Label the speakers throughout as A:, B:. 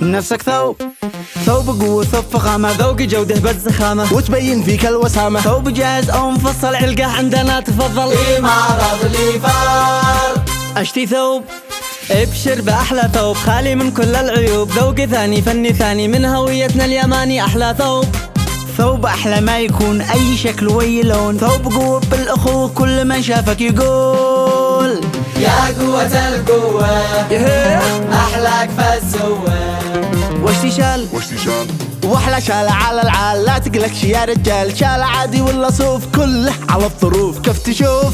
A: نفسك ثوب، ثوب قوة، ثوب فخامة، ذوق جودة بالزخامة،
B: وتبين فيك الوسامة.
A: ثوب جاهز أو مفصل علقة عندنا تفضل.
B: إمارات ليفار.
A: أشتي ثوب، ابشر بأحلى ثوب خالي من كل العيوب، ذوق ثاني فني ثاني من هويتنا اليماني. أحلى ثوب، ثوب أحلى ما يكون، أي شكل وأي لون، ثوب قوة بالأخوة كل من شافك يقول
B: يا قوة القوة أحلاك فالسوة.
A: واشتي شال،
B: واحلى شال على العال، لا تقلقش يا رجال، شال عادي ولا صوف كله على الظروف. كيف تشوف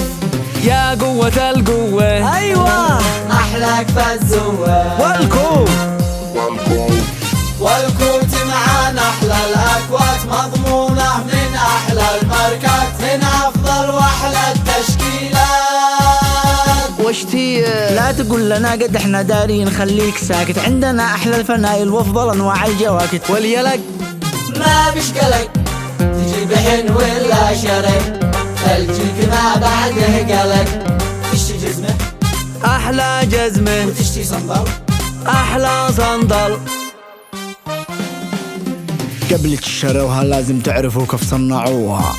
A: يا قوة القوة،
B: أيوة أحلاك فالزوة. والكوت معانا أحلى الأكوات، مضمونة من أحلى الماركات، من أفضل وأحلى التشكيلات.
A: واشتي لا تقول لنا قد احنا دارين، خليك ساكت، عندنا أحلى الفنايل وأفضل أنواع الجواكت. واليلق
B: ما بش قلق، تجيب حين ولا شرق، ثلجك ما بعده قلق. تشتي جزمة،
A: أحلى جزمة،
B: وتشتي صندل،
A: أحلى صندل.
B: قبل تشتروها لازم تعرفوا كيف صنعوها.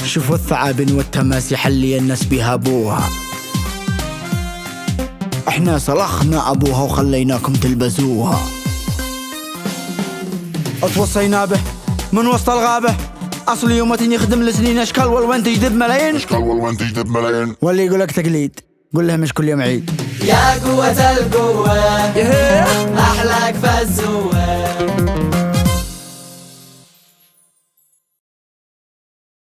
B: شوفوا الثعابين والتماسيح اللي الناس بيهابوها، احنا صلخنا ابوها وخليناكم تلبسوها. اتوصينا به من وسط الغابة، اصل يومتين يخدم لسنين، اشكال والوان تجذب ملايين، واللي يقولك تقليد قول له مش كل يوم عيد. يا قوة القوة أحلاك فالزوة.